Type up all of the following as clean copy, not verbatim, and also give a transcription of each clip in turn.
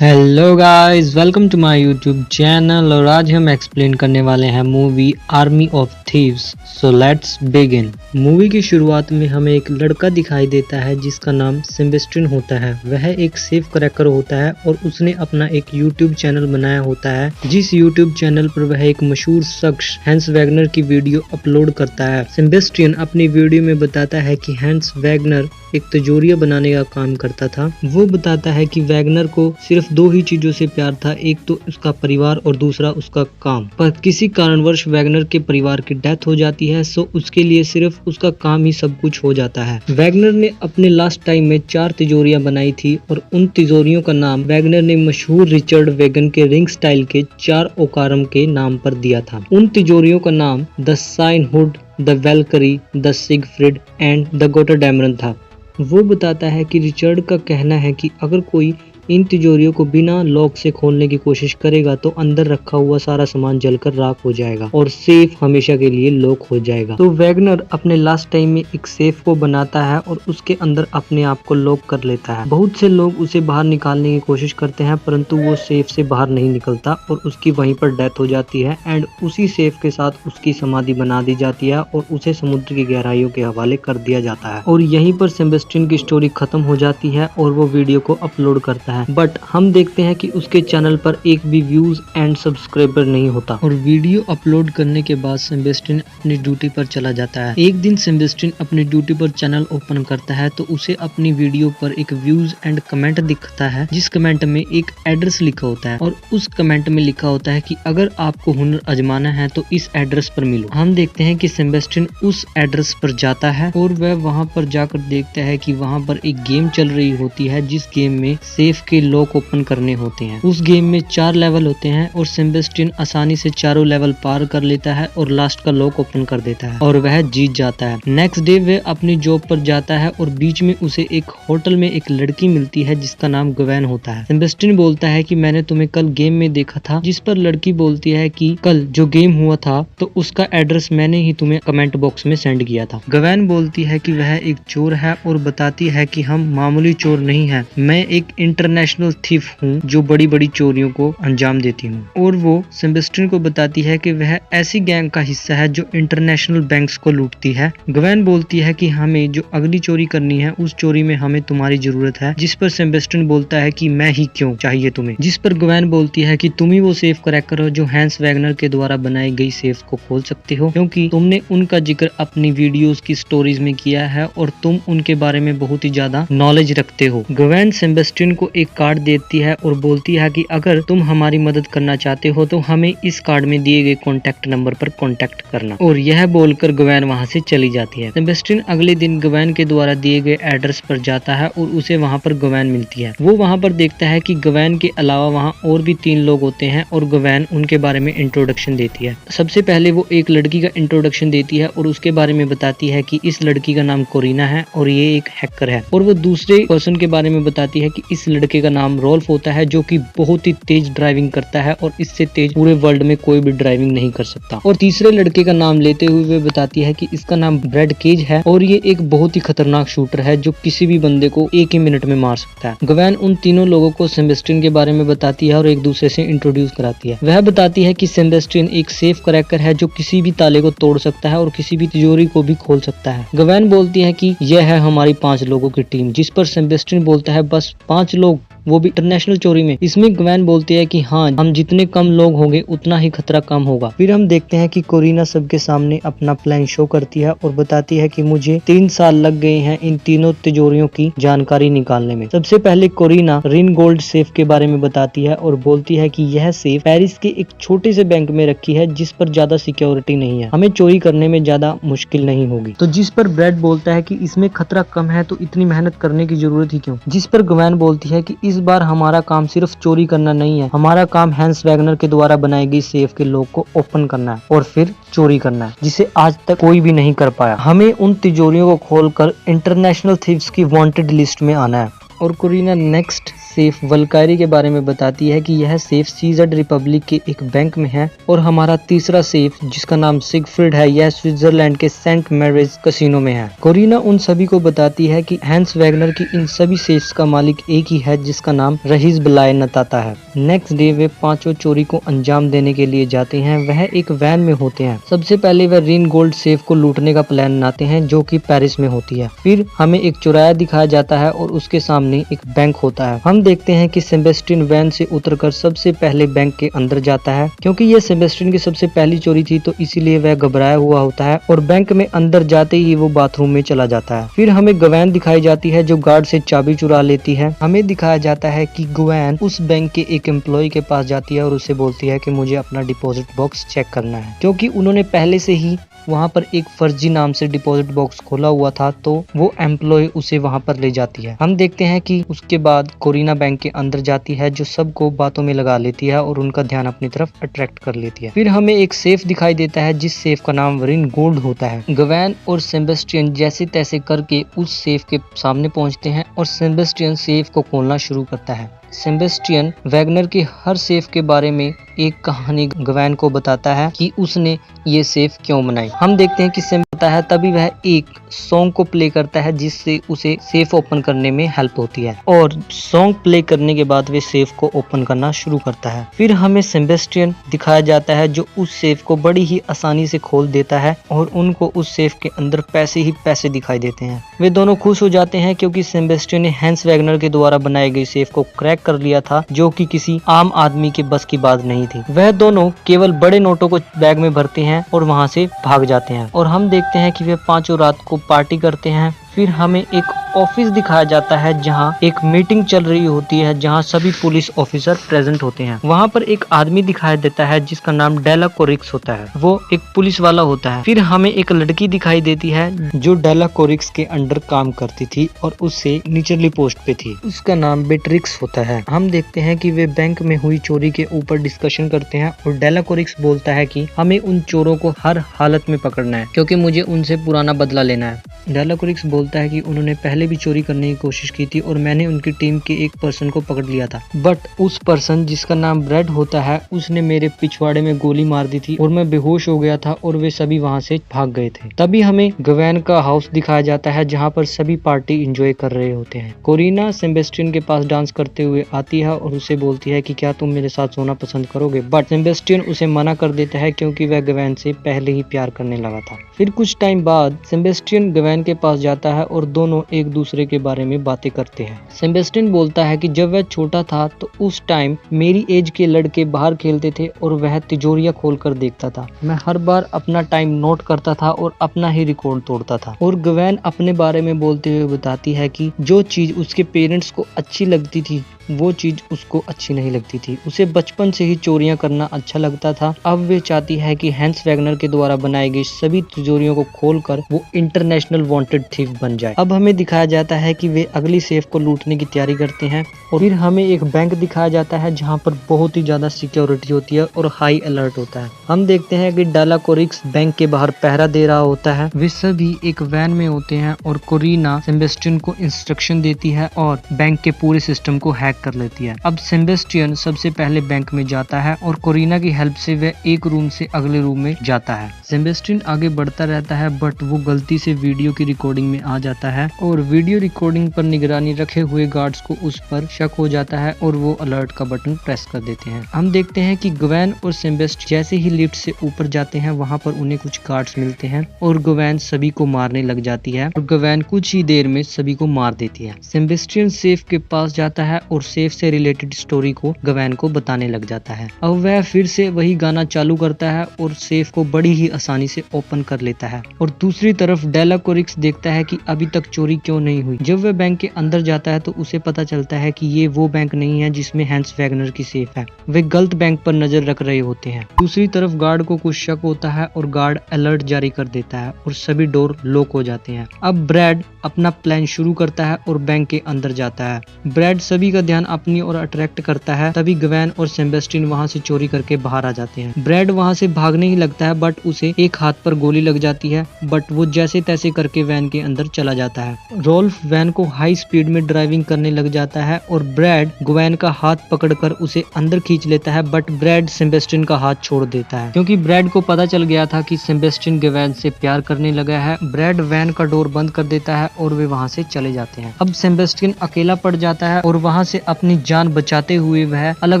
Hello guys, welcome to my YouTube channel. और आज हम एक्सप्लेन करने वाले हैं movie army of thieves. So let's begin. Movie की शुरुआत में हमें एक लड़का दिखाई देता है जिसका नाम सेबेस्टियन होता है। वह एक सेफ क्रैकर होता है और उसने अपना एक यूट्यूब चैनल बनाया होता है, जिस यूट्यूब चैनल पर वह एक मशहूर शख्स हैंस वैगनर की वीडियो अपलोड करता है। सेबेस्टियन अपनी वीडियो में बताता है कि हैंस वैगनर एक तिजोरिया बनाने का काम करता था। वो बताता है कि वैगनर को सिर्फ दो ही चीजों से प्यार था, एक तो उसका परिवार और दूसरा उसका काम। पर किसी कारणवश वैगनर के परिवार की डेथ हो जाती है, सो उसके लिए सिर्फ उसका काम ही सब कुछ हो जाता है। वैगनर ने अपने लास्ट टाइम में 4 तिजोरियां बनाई थी और उन तिजोरियों का नाम वैगनर ने मशहूर रिचर्ड वेगन के रिंग स्टाइल के 4 ओकारम के नाम पर दिया था। उन तिजोरियों का नाम द साइन हुड, the Valkyrie, the Siegfried and the Gotterdammerung था। वो बताता है कि रिचर्ड का कहना है कि अगर कोई इन तिजोरियों को बिना लॉक से खोलने की कोशिश करेगा तो अंदर रखा हुआ सारा सामान जलकर राख हो जाएगा और सेफ हमेशा के लिए लॉक हो जाएगा। तो वैगनर अपने लास्ट टाइम में एक सेफ को बनाता है और उसके अंदर अपने आप को लॉक कर लेता है। बहुत से लोग उसे बाहर निकालने की कोशिश करते हैं, परंतु वो सेफ से बाहर नहीं निकलता और उसकी वहीं पर डेथ हो जाती है। एंड उसी सेफ के साथ उसकी समाधि बना दी जाती है और उसे समुद्र की गहराइयों के हवाले कर दिया जाता है। और यहीं पर सेबेस्टियन की स्टोरी खत्म हो जाती है और वो वीडियो को अपलोड करता है। बट हम देखते हैं कि उसके चैनल पर एक भी व्यूज एंड सब्सक्राइबर नहीं होता। और वीडियो अपलोड करने के बाद सेबेस्टियन अपनी ड्यूटी पर चला जाता है। एक दिन सेबेस्टियन अपनी ड्यूटी पर चैनल ओपन करता है तो उसे अपनी वीडियो पर एक व्यूज एंड कमेंट दिखता है, जिस कमेंट में एक एड्रेस लिखा होता है और उस कमेंट में लिखा होता है कि अगर आपको हुनर आजमाना है तो इस एड्रेस पर मिलो। हम देखते हैं कि सेबेस्टियन उस एड्रेस पर जाता है और वह वहां पर जाकर देखता है कि वहां पर एक गेम चल रही होती है, जिस गेम में सेफ के लॉक ओपन करने होते हैं। उस गेम में 4 लेवल होते हैं और सेबेस्टियन आसानी से चारों लेवल पार कर लेता है और लास्ट का लॉक ओपन कर देता है और वह जीत जाता है। नेक्स्ट डे वह अपनी जॉब पर जाता है और बीच में उसे एक होटल में एक लड़की मिलती है जिसका नाम ग्वेन होता है। सेबेस्टियन बोलता है कि मैंने तुम्हें कल गेम में देखा था, जिस पर लड़की बोलती है कि कल जो गेम हुआ था तो उसका एड्रेस मैंने ही तुम्हें कमेंट बॉक्स में सेंड किया था। ग्वेन बोलती है कि वह एक चोर है और बताती है कि हम मामूली चोर नहीं है, मैं एक इंटरनेशनल थीफ हूँ जो बड़ी बड़ी चोरियों को अंजाम देती हूँ। और वो सेबेस्टियन को बताती है कि वह ऐसी गैंग का हिस्सा है जो इंटरनेशनल बैंक्स को लूटती है। ग्वेन बोलती है कि हमें जो अगली चोरी करनी है उस चोरी में हमें तुम्हारी जरूरत है, जिस पर सेबेस्टियन बोलता है कि मैं ही क्यों चाहिए तुम्हें। जिस पर ग्वेन बोलती है कि तुम ही वो सेफ क्रैकर हो जो हैंस वैगनर के द्वारा बनाई गई सेफ को खोल सकते हो, क्योंकि तुमने उनका जिक्र अपनी वीडियोस की स्टोरीज में किया है और तुम उनके बारे में बहुत ही ज्यादा नॉलेज रखते हो। ग्वेन सेबेस्टियन को एक कार्ड देती है और बोलती है कि अगर तुम हमारी मदद करना चाहते हो तो हमें इस कार्ड में दिए गए कॉन्टेक्ट नंबर पर कॉन्टेक्ट करना। और यह बोलकर ग्वेन वहां से चली जाती है। सेबेस्टियन अगले दिन ग्वेन के द्वारा दिए गए एड्रेस पर जाता है और उसे वहां पर ग्वेन मिलती है। वो वहां पर देखता है कि ग्वेन के अलावा वहां और भी 3 लोग होते हैं और ग्वेन उनके बारे में इंट्रोडक्शन देती है। सबसे पहले वो एक लड़की का इंट्रोडक्शन देती है और उसके बारे में बताती है कि इस लड़की का नाम कोरिना है और ये एक हैकर है। और वो दूसरे पर्सन के बारे में बताती है कि इस लड़के का नाम रोल्फ होता है जो कि बहुत ही तेज ड्राइविंग करता है और इससे तेज पूरे वर्ल्ड में कोई भी ड्राइविंग नहीं कर सकता। और तीसरे लड़के का नाम लेते हुए वे बताती है कि इसका नाम ब्रैड केज है और ये एक बहुत ही खतरनाक शूटर है जो किसी भी बंदे को एक ही मिनट में मार सकता है। ग्वेन उन तीनों लोगों को सेबेस्टियन के बारे में बताती है और एक दूसरे से इंट्रोड्यूस कराती है। वह बताती है कि सेबेस्टियन एक सेफ क्रैकर है जो किसी भी ताले को तोड़ सकता है और किसी भी तिजोरी को भी खोल सकता है। ग्वेन बोलती है कि यह है हमारी 5 लोगों की टीम, जिस पर सेबेस्टियन बोलता है बस 5 लोग, वो भी इंटरनेशनल चोरी में। इसमें ग्वेन बोलती है कि हाँ, हम जितने कम लोग होंगे उतना ही खतरा कम होगा। फिर हम देखते हैं कि कोरिना सबके सामने अपना प्लान शो करती है और बताती है कि मुझे 3 साल लग गए हैं इन तीनों तिजोरियों की जानकारी निकालने में। सबसे पहले कोरिना रिन गोल्ड सेफ के बारे में बताती है और बोलती है कि यह सेफ पेरिस के एक छोटे से बैंक में रखी है जिस पर ज्यादा सिक्योरिटी नहीं है, हमें चोरी करने में ज्यादा मुश्किल नहीं होगी। तो जिस पर ब्रैड बोलता है कि इसमें खतरा कम है तो इतनी मेहनत करने की जरूरत ही क्यों। जिस पर ग्वेन बोलती है कि इस बार हमारा काम सिर्फ चोरी करना नहीं है, हमारा काम हैंस वैगनर के द्वारा बनाई गई सेफ के लॉक को ओपन करना है और फिर चोरी करना है, जिसे आज तक कोई भी नहीं कर पाया। हमें उन तिजोरियों को खोलकर इंटरनेशनल थीव्स की वांटेड लिस्ट में आना है। और कोरिना नेक्स्ट सेफ वल्कायरी के बारे में बताती है कि यह सेफ सीजर्ड रिपब्लिक के एक बैंक में है। और हमारा तीसरा सेफ जिसका नाम सिगफ्रीड है, यह स्विट्जरलैंड के सेंट मैरिज कैसीनो में है। कोरिना उन सभी को बताती है कि हैंस वैगनर की इन सभी सेफ्स का मालिक एक ही है जिसका नाम रहीज बलाय नताता है। नेक्स्ट डे वे पांचों चोरी को अंजाम देने के लिए जाते हैं। वह एक वैन में होते हैं। सबसे पहले वह रिन गोल्ड सेफ को लूटने का प्लान बनाते हैं जो कि पेरिस में होती है। फिर हमें एक चौराहा दिखाया जाता है और उसके सामने एक बैंक होता है। हम देखते हैं कि सेबेस्टियन वैन से उतरकर सबसे पहले बैंक के अंदर जाता है। क्योंकि यह सेबेस्टियन की सबसे पहली चोरी थी तो इसीलिए वह घबराया हुआ होता है और बैंक में अंदर जाते ही वो बाथरूम में चला जाता है। फिर हमें गवैन दिखाई जाती है जो गार्ड से चाबी चुरा लेती है। हमें दिखाया जाता है कि गवैन उस बैंक के एक एम्प्लॉय के पास जाती है और उसे बोलती है कि मुझे अपना डिपॉजिट बॉक्स चेक करना है। क्योंकि उन्होंने पहले से ही वहाँ पर एक फर्जी नाम से डिपॉजिट बॉक्स खोला हुआ था तो वो एम्प्लॉय उसे वहाँ पर ले जाती है। हम देखते हैं कि उसके बाद कोरिना बैंक के अंदर जाती है जो सबको बातों में लगा लेती है और उनका ध्यान अपनी तरफ अट्रैक्ट कर लेती है। फिर हमें एक सेफ दिखाई देता है जिस सेफ का नाम रिन गोल्ड होता है। गवैन और सेबेस्टियन जैसे तैसे करके उस सेफ के सामने पहुंचते हैं और सेबेस्टियन सेफ को खोलना शुरू करता है। सेबेस्टियन वैगनर के हर सेफ के बारे में एक कहानी गवैन को बताता है कि उसने ये सेफ क्यों बनाई। हम देखते हैं कि सेम होता है तभी वह एक सॉन्ग को प्ले करता है जिससे उसे सेफ ओपन करने में हेल्प होती है और सॉन्ग प्ले करने के बाद वे सेफ को ओपन करना शुरू करता है। फिर हमें सेबेस्टियन दिखाया जाता है जो उस सेफ को बड़ी ही आसानी से खोल देता है और उनको उस सेफ के अंदर पैसे ही पैसे दिखाई देते हैं। वे दोनों खुश हो जाते हैं क्योंकि सेबेस्टियन ने हैंस वैगनर के द्वारा बनाई गई सेफ को क्रैक कर लिया था जो कि किसी आम आदमी के बस की बात नहीं थी। वह दोनों केवल बड़े नोटों को बैग में भरते हैं और वहां से भाग जाते हैं और हम देखते हैं कि वे पांचों रात को पार्टी करते हैं। फिर हमें एक ऑफिस दिखाया जाता है जहां एक मीटिंग चल रही होती है जहां सभी पुलिस ऑफिसर प्रेजेंट होते हैं। वहां पर एक आदमी दिखाई देता है जिसका नाम डेला कोरिक्स होता है। वो एक पुलिस वाला होता है। फिर हमें एक लड़की दिखाई देती है जो डेला कोरिक्स के अंडर काम करती थी और उससे निचली पोस्ट पे थी। उसका नाम बेट्रिक्स होता है। हम देखते हैं कि वे बैंक में हुई चोरी के ऊपर डिस्कशन करते हैं और डेला कोरिक्स बोलता है कि हमें उन चोरों को हर हालत में पकड़ना है क्योंकि मुझे उनसे पुराना बदला लेना है। डेला कोरिक्स बोलता है कि उन्होंने पहले भी चोरी करने की कोशिश की थी और मैंने उनकी टीम के एक पर्सन को पकड़ लिया था, बट उस पर्सन जिसका नाम ब्रेड होता है उसने मेरे पिछवाड़े में गोली मार दी थी और मैं बेहोश हो गया था और वे सभी वहां से भाग गए थे। तभी हमें गवैन का हाउस दिखाया जाता है जहां पर सभी पार्टी एंजॉय कर रहे होते हैं। कोरिना सेबेस्टियन के पास डांस करते हुए आती है और उसे बोलती है कि क्या तुम मेरे साथ सोना पसंद करोगे, बट सेबेस्टियन उसे मना कर देता है क्योंकि वह गवैन से पहले ही प्यार करने लगा था। फिर कुछ टाइम बाद सेबेस्टियन गवैन के पास जाता है और दोनों एक दूसरे के बारे में बातें करते हैं। सेबेस्टियन बोलता है कि जब वह छोटा था तो उस टाइम मेरी एज के लड़के बाहर खेलते थे और वह तिजोरियां खोलकर देखता था। मैं हर बार अपना टाइम नोट करता था और अपना ही रिकॉर्ड तोड़ता था। और गवैन अपने बारे में बोलते हुए बताती है कि जो चीज उसके पेरेंट्स को अच्छी लगती थी वो चीज उसको अच्छी नहीं लगती थी। उसे बचपन से ही चोरियां करना अच्छा लगता था। अब वे चाहती है कि हैंस वैगनर के द्वारा बनाई गई सभी तिजोरियों को खोलकर वो इंटरनेशनल वांटेड थीफ बन जाए। अब हमें दिखाया जाता है कि वे अगली सेफ को लूटने की तैयारी करते हैं और फिर हमें एक बैंक दिखाया जाता है जहां पर बहुत ही ज्यादा सिक्योरिटी होती है और हाई अलर्ट होता है। हम देखते हैं कि डेला कोरिक्स बैंक के बाहर पहरा दे रहा होता है। वे सभी एक वैन में होते हैं और कोरिना सेबेस्टियन को इंस्ट्रक्शन देती है और बैंक के पूरे सिस्टम को हैक कर लेती है। अब सेबेस्टियन सबसे पहले बैंक में जाता है और कोरिना की हेल्प से वह एक रूम से अगले रूम में जाता है। सेबेस्टियन आगे बढ़ता रहता है बट वो गलती से वीडियो की रिकॉर्डिंग में आ जाता है और वीडियो रिकॉर्डिंग पर निगरानी रखे हुए गार्ड्स को उस पर शक हो जाता है और वो अलर्ट का बटन प्रेस कर देते हैं। हम देखते हैं कि गवैन और सेबेस्टियन जैसे ही लिफ्ट से ऊपर जाते हैं वहां पर उन्हें कुछ गार्ड्स मिलते हैं और गवैन सभी को मारने लग जाती है और गवैन कुछ ही देर में सभी को मार देती है। सेबेस्टियन सेफ के पास जाता है और सेफ से रिलेटेड स्टोरी को गवैन को बताने लग जाता है। अब वह फिर से वही गाना चालू करता है और सेफ को बड़ी ही आसानी से ओपन कर लेता है। और दूसरी तरफ डेला कोरिक्स देखता है कि अभी तक चोरी क्यों नहीं हुई। जब वह बैंक के अंदर जाता है तो उसे पता चलता है कि ये वो बैंक नहीं है जिसमें हैंस वैगनर की सेफ है। वे गलत बैंक पर नजर रख रहे होते हैं। दूसरी तरफ गार्ड को कुछ शक होता है और गार्ड अलर्ट जारी कर देता है और सभी डोर लॉक हो जाते हैं। अब ब्रैड अपना प्लान शुरू करता है और बैंक के अंदर जाता है। ब्रैड सभी का ध्यान अपनी ओर अट्रैक्ट करता है, तभी ग्वेन और सेबेस्टियन वहाँ से चोरी करके बाहर आ जाते हैं। ब्रैड वहाँ से भागने ही लगता है बट उसे एक हाथ पर गोली लग जाती है, बट वो जैसे तैसे करके वैन के अंदर चला जाता है। रोल्फ वैन को हाई स्पीड में ड्राइविंग करने लग जाता है और ब्रैड ग्वेन का हाथ पकड़कर उसे अंदर खींच लेता है, बट ब्रैड सेबेस्टियन का हाथ छोड़ देता है क्योंकि ब्रैड को पता चल गया था कि सेबेस्टियन ग्वेन से प्यार करने लगा है। ब्रैड वैन का डोर बंद कर देता है और वे वहाँ से चले जाते हैं। अब सेबेस्टियन अकेला पड़ जाता है और वहाँ से अपनी जान बचाते हुए वह अलग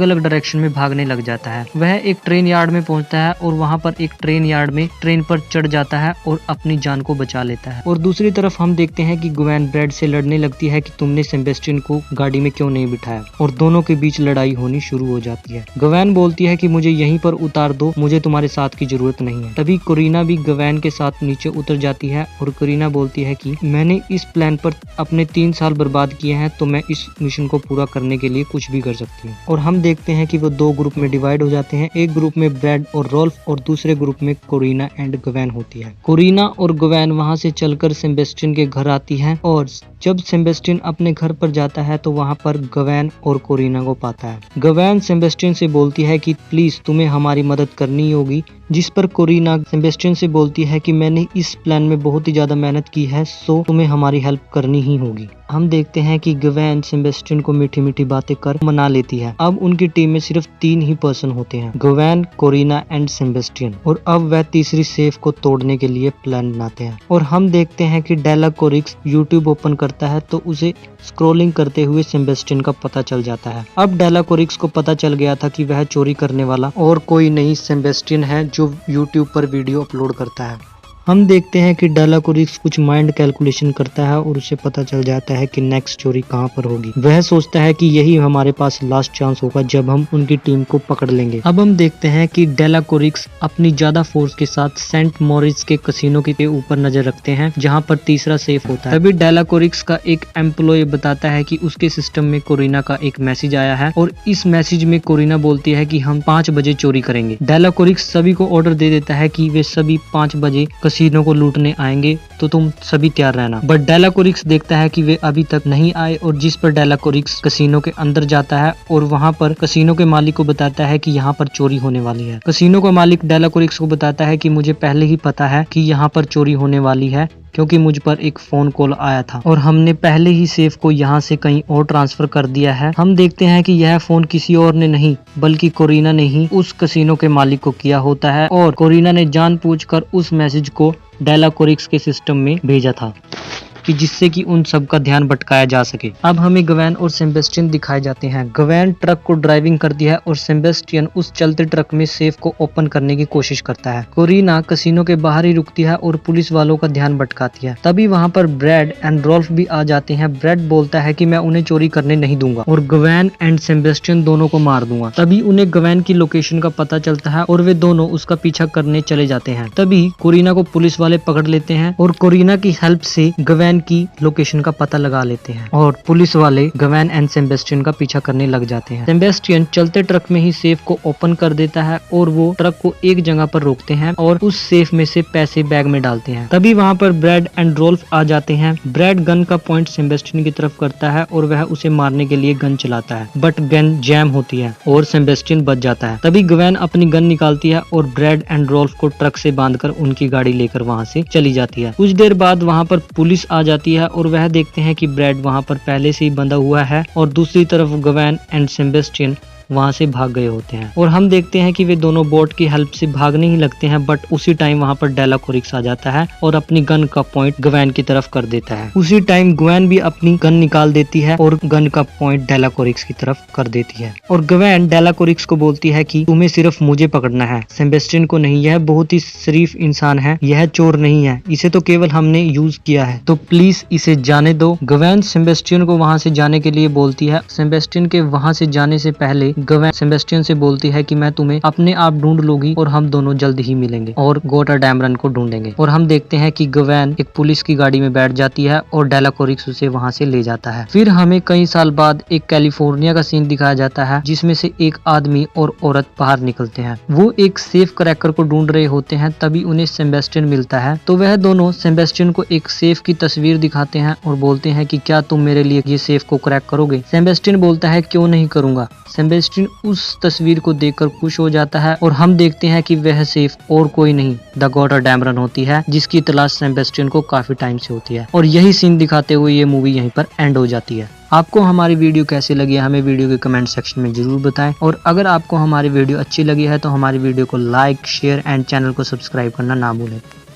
अलग डायरेक्शन में भागने लग जाता है। वह एक ट्रेन यार्ड में पहुंचता है और वहाँ पर एक ट्रेन यार्ड में ट्रेन पर चढ़ जाता है और अपनी जान को बचा लेता है। और दूसरी तरफ हम देखते हैं कि ग्वेन ब्रैड से लड़ने लगती है कि तुमने सेबेस्टियन को गाड़ी में क्यों नहीं बिठाया, और दोनों के बीच लड़ाई होनी शुरू हो जाती है। ग्वेन बोलती है कि मुझे यहीं पर उतार दो, मुझे तुम्हारे साथ की जरूरत नहीं है। तभी कोरिना भी ग्वेन के साथ नीचे उतर जाती है और कोरिना बोलती है कि मैंने इस प्लान पर अपने 3 साल बर्बाद किए हैं, तो मैं इस मिशन को पूरा करने के लिए कुछ भी कर सकती हूँ। और हम देखते हैं कि वो 2 ग्रुप में डिवाइड हो जाते हैं। एक ग्रुप में ब्रैड और रोल्फ और दूसरे ग्रुप में कोरिना एंड ग्वेन होती है। कोरिना और ग्वेन वहाँ से चलकर सेबेस्टियन के घर आती है और जब सेबेस्टियन अपने घर पर जाता है तो वहाँ पर ग्वेन और कोरिना को पाता है। ग्वेन सेबेस्टियन से बोलती है कि प्लीज तुम्हें हमारी मदद करनी होगी, जिस पर कोरिना सेबेस्टियन से बोलती है कि मैंने इस प्लान में बहुत ही ज्यादा मेहनत की है, सो तुम्हें हमारी हेल्प करनी ही होगी। हम देखते हैं कि ग्वेन सेबेस्टियन को मीठी मीठी बातें कर मना लेती है। अब उनकी टीम में सिर्फ 3 ही पर्सन होते हैं, ग्वेन, कोरिना एंड सेबेस्टियन, और अब वह तीसरी सेफ को तोड़ने के लिए प्लान बनाते हैं। और हम देखते हैं कि डेला कोरिक्स यूट्यूब ओपन करता है तो उसे स्क्रॉलिंग करते हुए सेबेस्टियन का पता चल जाता है। अब डेला कोरिक्स को पता चल गया था कि वह चोरी करने वाला और कोई नहीं सेबेस्टियन है जो यूट्यूब पर वीडियो अपलोड करता है। हम देखते हैं कि डेला कोरिक्स कुछ माइंड कैलकुलेशन करता है और उसे पता चल जाता है कि नेक्स्ट चोरी कहां पर होगी। वह सोचता है कि यही हमारे पास लास्ट चांस होगा जब हम उनकी टीम को पकड़ लेंगे। अब हम देखते हैं कि डेला कोरिक्स अपनी ज्यादा फोर्स के साथ सेंट मॉरिस के कसिनो के ऊपर नजर रखते हैं, जहां पर तीसरा सेफ होता है। तभी डेला कोरिक्स का एक एम्प्लॉय बताता है कि उसके सिस्टम में कोरिना का एक मैसेज आया है और इस मैसेज में कोरिना बोलती है कि हम 5 बजे चोरी करेंगे। डेला कोरिक्स सभी को ऑर्डर दे देता है कि वे सभी 5 बजे कसिनो को लूटने आएंगे, तो तुम सभी तैयार रहना। बट डेला कोरिक्स देखता है कि वे अभी तक नहीं आए और जिस पर डेला कोरिक्स कसिनो के अंदर जाता है और वहां पर कसिनो के मालिक को बताता है कि यहाँ पर चोरी होने वाली है। कसिनो का मालिक डेला कोरिक्स को बताता है कि मुझे पहले ही पता है कि यहाँ पर चोरी होने वाली है, क्योंकि मुझ पर एक फोन कॉल आया था और हमने पहले ही सेफ को यहाँ से कहीं और ट्रांसफर कर दिया है। हम देखते हैं कि यह फोन किसी और ने नहीं बल्कि कोरिना ने ही उस कसिनो के मालिक को किया होता है और कोरिना ने जानबूझकर उस मैसेज को डेला कोरिक्स के सिस्टम में भेजा था कि जिससे कि उन सब का ध्यान भटकाया जा सके। अब हमें ग्वेन और सेबेस्टियन दिखाए जाते हैं। ग्वेन ट्रक को ड्राइविंग करती है और सेबेस्टियन उस चलते ट्रक में सेफ को ओपन करने की कोशिश करता है। कोरिना कसिनो के बाहर ही रुकती है और पुलिस वालों का ध्यान भटकाती है। तभी वहाँ पर ब्रैड एंड रोल्फ भी आ जाते हैं। ब्रैड बोलता है कि मैं उन्हें चोरी करने नहीं दूंगा और ग्वेन एंड सेबेस्टियन दोनों को मार दूंगा। तभी उन्हें ग्वेन की लोकेशन का पता चलता है और वे दोनों उसका पीछा करने चले जाते हैं। तभी कोरिना को पुलिस वाले पकड़ लेते हैं और कोरिना की हेल्प से ग्वेन की लोकेशन का पता लगा लेते हैं और पुलिस वाले ग्वेन एंड सेबेस्टियन का पीछा करने लग जाते हैं। सेबेस्टियन चलते ट्रक में ही सेफ को ओपन कर देता है और वो ट्रक को एक जगह पर रोकते हैं और उस सेफ में से पैसे बैग में डालते हैं। तभी वहाँ पर ब्रैड एंड रोल्फ आ जाते हैं। ब्रैड गन का पॉइंट सेबेस्टियन की तरफ करता है और वह उसे मारने के लिए गन चलाता है, बट गन जैम होती है और सेबेस्टियन बच जाता है। तभी ग्वेन अपनी गन निकालती है और ब्रैड एंड रोल्फ को ट्रक से बांधकर उनकी गाड़ी लेकर वहाँ से चली जाती है। कुछ देर बाद वहाँ पर पुलिस आ जाती है और वह देखते हैं कि ब्रैड वहां पर पहले से ही बंधा हुआ है और दूसरी तरफ ग्वेन एंड सेबेस्टियन वहां से भाग गए होते हैं। और हम देखते हैं कि वे दोनों बोट की हेल्प से भागने ही लगते हैं, बट उसी टाइम वहां पर डेला कोरिक्स आ जाता है और अपनी गन का पॉइंट ग्वेन की तरफ कर देता है। उसी टाइम ग्वेन भी अपनी गन निकाल देती है और गन का पॉइंट डेला कोरिक्स की तरफ कर देती है। और ग्वेन डेला कोरिक्स को बोलती है कि तुम्हें सिर्फ मुझे पकड़ना है, सेबेस्टियन को नहीं। यह बहुत ही शरीफ इंसान है, यह चोर नहीं है, इसे तो केवल हमने यूज किया है, तो प्लीज इसे जाने दो। ग्वेन सेबेस्टियन को वहां से जाने के लिए बोलती है। सेबेस्टियन के वहां से जाने से पहले गवेन सेबेस्टियन से बोलती है कि मैं तुम्हें अपने आप ढूंढ लूंगी और हम दोनों जल्द ही मिलेंगे और गोटरडैमरन को ढूंढेंगे। और हम देखते हैं कि गवेन एक पुलिस की गाड़ी में बैठ जाती है और डेलाकोरिक्स उसे वहां से ले जाता है। फिर हमें कई साल बाद एक कैलिफोर्निया का सीन दिखाया जाता है जिसमें से एक आदमी और औरत बाहर निकलते हैं। वो एक सेफ क्रैकर को ढूंढ रहे होते हैं, तभी उन्हें सेबेस्टियन मिलता है। तो वह दोनों सेबेस्टियन को एक सेफ की तस्वीर दिखाते हैं और बोलते हैं कि क्या तुम मेरे लिए ये सेफ को क्रैक करोगे। सेबेस्टियन बोलता है क्यों नहीं करूंगा। सेबेस्टियन उस तस्वीर को देखकर खुश हो जाता है और हम देखते हैं कि वह सेफ और कोई नहीं द गोटरडैमरन होती है, जिसकी तलाश सेबेस्टियन को काफी टाइम से होती है। और यही सीन दिखाते हुए ये मूवी यहीं पर एंड हो जाती है। आपको हमारी वीडियो कैसी लगी है हमें वीडियो के कमेंट सेक्शन में जरूर बताएं। और अगर आपको हमारी वीडियो अच्छी लगी है तो हमारी वीडियो को लाइक, शेयर एंड चैनल को सब्सक्राइब करना ना भूलें।